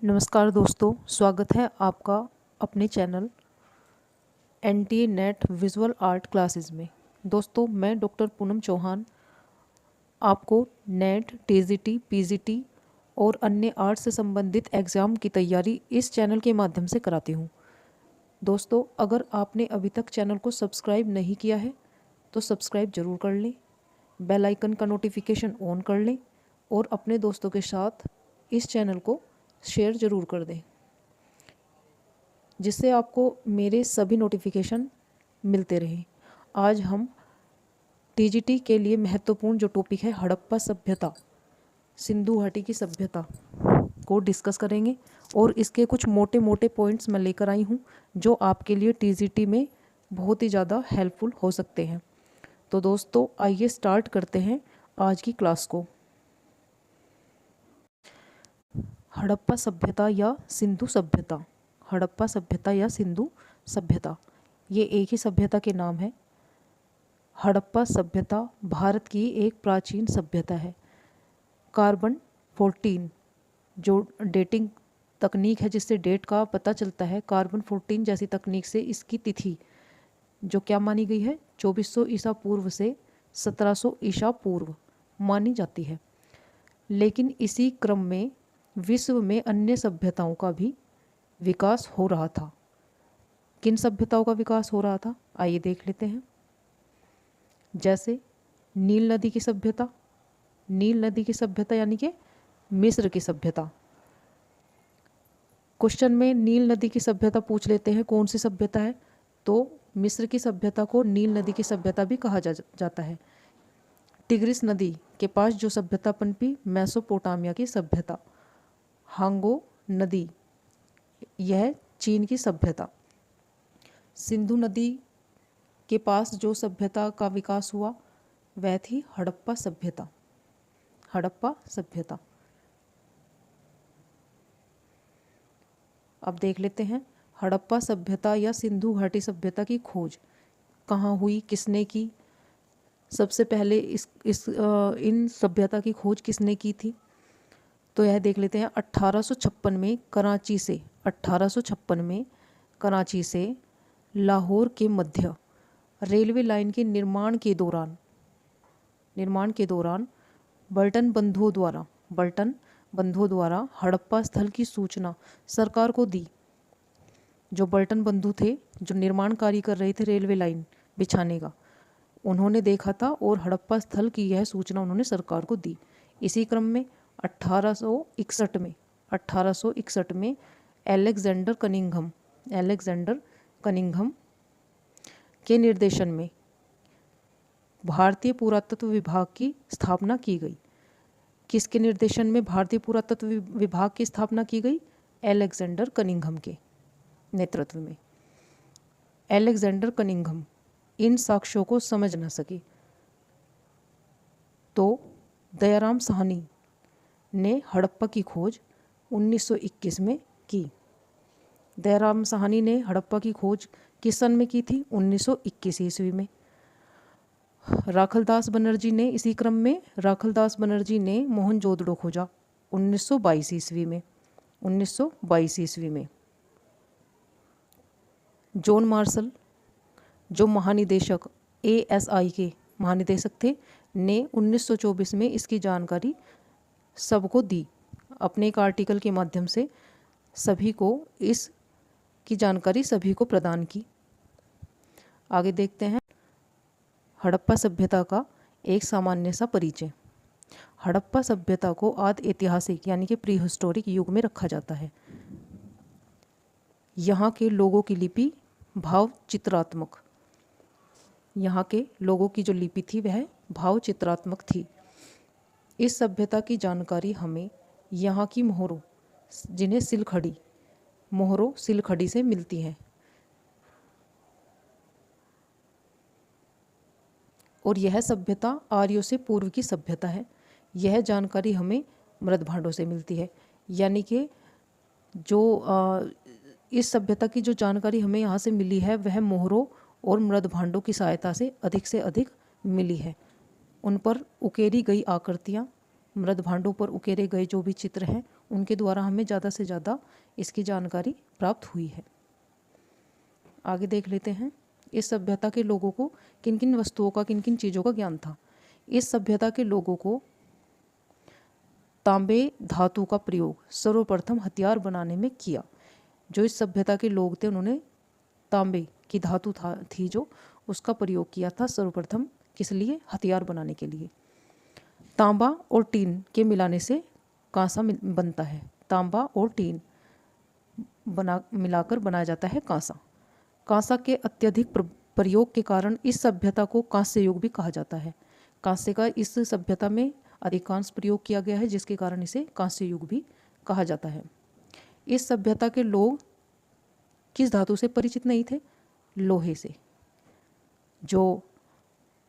नमस्कार दोस्तों, स्वागत है आपका अपने channel NTA net visual art classes में। दोस्तों, मैं डॉक्टर पूनम चौहान आपको नेट, TGT, PGT और अन्य आर्ट से संबंधित एग्ज़ाम की तैयारी इस चैनल के माध्यम से कराती हूँ। दोस्तों, अगर आपने अभी तक चैनल को सब्सक्राइब नहीं किया है तो सब्सक्राइब ज़रूर कर लें, बेल आइकन का नोटिफिकेशन ऑन कर लें और अपने दोस्तों के साथ इस चैनल को शेयर ज़रूर कर दें, जिससे आपको मेरे सभी नोटिफिकेशन मिलते रहें। आज हम TGT के लिए महत्वपूर्ण जो टॉपिक है हड़प्पा सभ्यता, सिंधु घाटी की सभ्यता को डिस्कस करेंगे और इसके कुछ मोटे मोटे पॉइंट्स मैं लेकर आई हूँ जो आपके लिए TGT में बहुत ही ज़्यादा हेल्पफुल हो सकते हैं। तो दोस्तों, आइए स्टार्ट करते हैं आज की क्लास को। हड़प्पा सभ्यता या सिंधु सभ्यता, हड़प्पा सभ्यता या सिंधु सभ्यता, ये एक ही सभ्यता के नाम है। हड़प्पा सभ्यता भारत की एक प्राचीन सभ्यता है। कार्बन 14 जो डेटिंग तकनीक है, जिससे डेट का पता चलता है, कार्बन 14 जैसी तकनीक से इसकी तिथि जो क्या मानी गई है, 2400 ईसा पूर्व से 1700 ईसा पूर्व मानी जाती है। लेकिन इसी क्रम में विश्व में अन्य सभ्यताओं का भी विकास हो रहा था। किन सभ्यताओं का विकास हो रहा था, आइए देख लेते हैं। जैसे नील नदी की सभ्यता, नील नदी की सभ्यता यानी कि मिस्र की सभ्यता। क्वेश्चन में नील नदी की सभ्यता पूछ लेते हैं, कौन सी सभ्यता है, तो मिस्र की सभ्यता को नील नदी की सभ्यता भी कहा जाता है। टिग्रिस नदी के पास जो सभ्यता पनपी, मेसोपोटामिया की सभ्यता। हांगो नदी, यह चीन की सभ्यता। सिंधु नदी के पास जो सभ्यता का विकास हुआ वह थी हड़प्पा सभ्यता। हड़प्पा सभ्यता। अब देख लेते हैं हड़प्पा सभ्यता या सिंधु घाटी सभ्यता की खोज कहाँ हुई, किसने की। सबसे पहले इन सभ्यता की खोज किसने की थी, तो यह देख लेते हैं। 1856 में कराची से 1856 में कराची से लाहौर के मध्य रेलवे लाइन के निर्माण के दौरान बर्टन बंधुओं द्वारा हड़प्पा स्थल की सूचना सरकार को दी। जो बर्टन बंधु थे, जो निर्माण कार्य कर रहे थे रेलवे लाइन बिछाने का, उन्होंने देखा था और हड़प्पा स्थल की यह सूचना उन्होंने सरकार को दी। इसी क्रम में 1861 में अलेक्जेंडर कनिंघम के निर्देशन में भारतीय पुरातत्व विभाग की स्थापना की गई। किसके निर्देशन में भारतीय पुरातत्व विभाग की स्थापना की गई? अलेक्जेंडर कनिंघम के नेतृत्व में। अलेक्जेंडर कनिंघम इन साक्ष्यों को समझ न सके तो दयाराम साहनी ने हड़प्पा की खोज 1921 में की। दयाराम साहनी ने हड़प्पा की खोज किस सन में की थी? 1921 ईस्वी में। राखलदास बनर्जी ने इसी क्रम में मोहनजोदड़ो खोजा 1922 ईस्वी में। 1922 ईस्वी में जॉन मार्शल, जो महानिदेशक ASI के महानिदेशक थे, ने 1924 में इसकी जानकारी सबको दी। अपने एक आर्टिकल के माध्यम से सभी को इसकी जानकारी सभी को प्रदान की। आगे देखते हैं हड़प्पा सभ्यता का एक सामान्य सा परिचय। हड़प्पा सभ्यता को आदि ऐतिहासिक यानी कि प्री हिस्टोरिक युग में रखा जाता है। यहाँ के लोगों की लिपि भाव चित्रात्मक, यहाँ के लोगों की जो लिपि थी वह भाव चित्रात्मक थी। इस सभ्यता की जानकारी हमें यहाँ की मोहरों, जिन्हें सिलखड़ी से मिलती हैं, और यह सभ्यता आर्यों से पूर्व की सभ्यता है। यह जानकारी हमें मृद भांडों से मिलती है, यानी कि जो इस सभ्यता की जो जानकारी हमें यहाँ से मिली है वह मोहरों और मृद भांडों की सहायता से अधिक मिली है। उन पर उकेरी गई आकृतियाँ, मृद भांडों पर उकेरे गए जो भी चित्र हैं, उनके द्वारा हमें ज़्यादा से ज़्यादा इसकी जानकारी प्राप्त हुई है। आगे देख लेते हैं, इस सभ्यता के लोगों को किन किन वस्तुओं का, किन किन चीज़ों का ज्ञान था। इस सभ्यता के लोगों को तांबे धातु का प्रयोग सर्वप्रथम हथियार बनाने में किया। जो इस सभ्यता के लोग थे उन्होंने तांबे की धातु थी जो उसका प्रयोग किया था सर्वप्रथम, किस लिए? हथियार बनाने के लिए। तांबा और टीन के मिलाने से कांसा बनता है। तांबा और टीन मिलाकर बनाया जाता है कांसा। कांसा के अत्यधिक प्रयोग के कारण इस सभ्यता को कांस्य युग भी कहा जाता है। कांस्य का इस सभ्यता में अधिकांश प्रयोग किया गया है, जिसके कारण इसे कांस्य युग भी कहा जाता है। इस सभ्यता के लोग किस धातु से परिचित नहीं थे? लोहे से। जो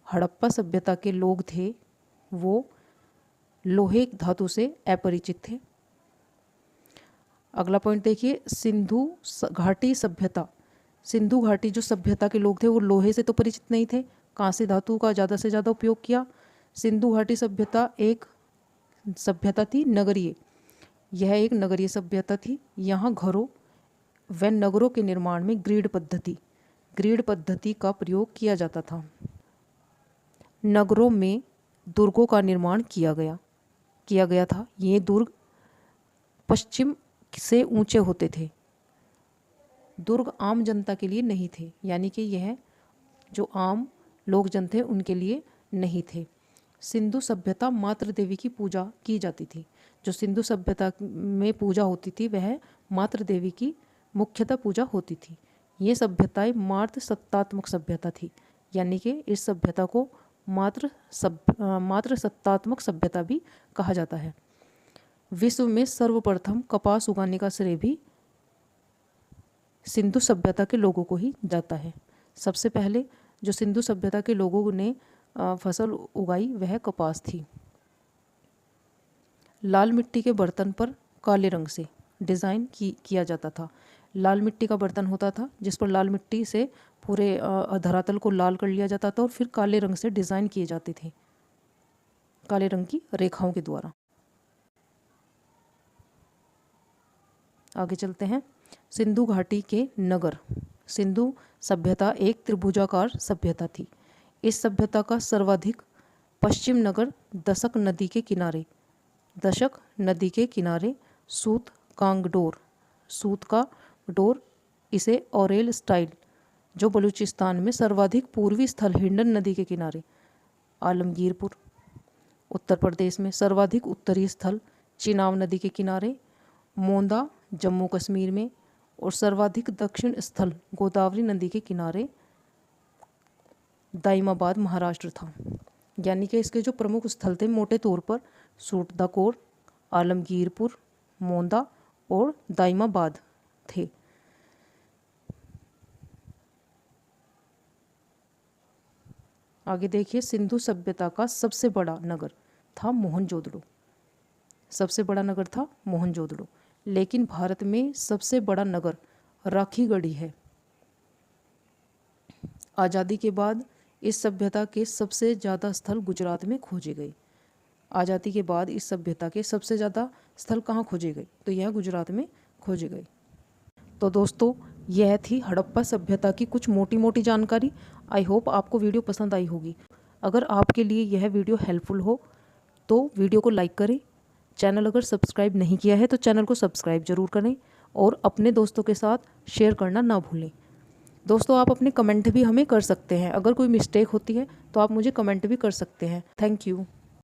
हड़प्पा सभ्यता के लोग थे वो लोहे धातु से अपरिचित थे। अगला पॉइंट देखिए, सिंधु घाटी सभ्यता। सिंधु घाटी जो सभ्यता के लोग थे वो लोहे से तो परिचित नहीं थे, कांस्य धातु का ज़्यादा से ज़्यादा उपयोग किया। सिंधु घाटी सभ्यता एक सभ्यता थी नगरीय। यह एक नगरीय सभ्यता थी। यहाँ घरों व नगरों के निर्माण में ग्रिड पद्धति का प्रयोग किया जाता था। नगरों में दुर्गों का निर्माण किया गया था। ये दुर्ग पश्चिम से ऊंचे होते थे। दुर्ग आम जनता के लिए नहीं थे, यानी कि यह जो आम लोग जन थे उनके लिए नहीं थे। सिंधु सभ्यता मातृ देवी की पूजा की जाती थी। जो सिंधु सभ्यता में पूजा होती थी वह मातृ देवी की मुख्यतः पूजा होती थी। ये सभ्यताएं मातृ सत्तात्मक सभ्यता थी, यानी कि इस सभ्यता को मातृ सत्तात्मक सभ्यता भी कहा जाता है। विश्व में सर्वप्रथम कपास उगाने का श्रेय भी सिंधु सभ्यता के लोगों को ही जाता है। सबसे पहले जो सिंधु सभ्यता के लोगों ने फसल उगाई वह कपास थी। लाल मिट्टी के बर्तन पर काले रंग से डिज़ाइन किया जाता था। लाल मिट्टी का बर्तन होता था जिस पर लाल मिट्टी से पूरे धरातल को लाल कर लिया जाता था और फिर काले रंग से डिज़ाइन किए जाते थे, काले रंग की रेखाओं के द्वारा। आगे चलते हैं, सिंधु घाटी के नगर। सिंधु सभ्यता एक त्रिभुजाकार सभ्यता थी। इस सभ्यता का सर्वाधिक पश्चिम नगर दशक नदी के किनारे सूत का डोर इसे ओरेल स्टाइल, जो बलूचिस्तान में सर्वाधिक पूर्वी स्थल हिंडन नदी के किनारे आलमगीरपुर, उत्तर प्रदेश में सर्वाधिक उत्तरी स्थल चिनाब नदी के किनारे मोंदा जम्मू कश्मीर में, और सर्वाधिक दक्षिण स्थल गोदावरी नदी के किनारे दाइमाबाद महाराष्ट्र था। यानी कि इसके जो प्रमुख स्थल थे मोटे तौर पर सूटदाकोर, आलमगीरपुर, मोंदा और दाइमाबाद थे। आगे देखिए, सिंधु सभ्यता का सबसे बड़ा नगर था मोहनजोदड़ो। सबसे बड़ा नगर था मोहनजोदड़ो। लेकिन भारत में सबसे बड़ा नगर राखीगढ़ी है। आज़ादी के बाद इस सभ्यता के सबसे ज़्यादा स्थल गुजरात में खोजे गए। आज़ादी के बाद इस सभ्यता के सबसे ज़्यादा स्थल कहाँ खोजे गए? तो यह गुजरात में खोजे गए। तो दोस्तों, यह थी हड़प्पा सभ्यता की कुछ मोटी मोटी जानकारी। आई होप आपको वीडियो पसंद आई होगी। अगर आपके लिए यह वीडियो हेल्पफुल हो तो वीडियो को लाइक करें। चैनल अगर सब्सक्राइब नहीं किया है तो चैनल को सब्सक्राइब जरूर करें और अपने दोस्तों के साथ शेयर करना ना भूलें। दोस्तों, आप अपने कमेंट भी हमें कर सकते हैं। अगर कोई मिस्टेक होती है तो आप मुझे कमेंट भी कर सकते हैं। Thank you.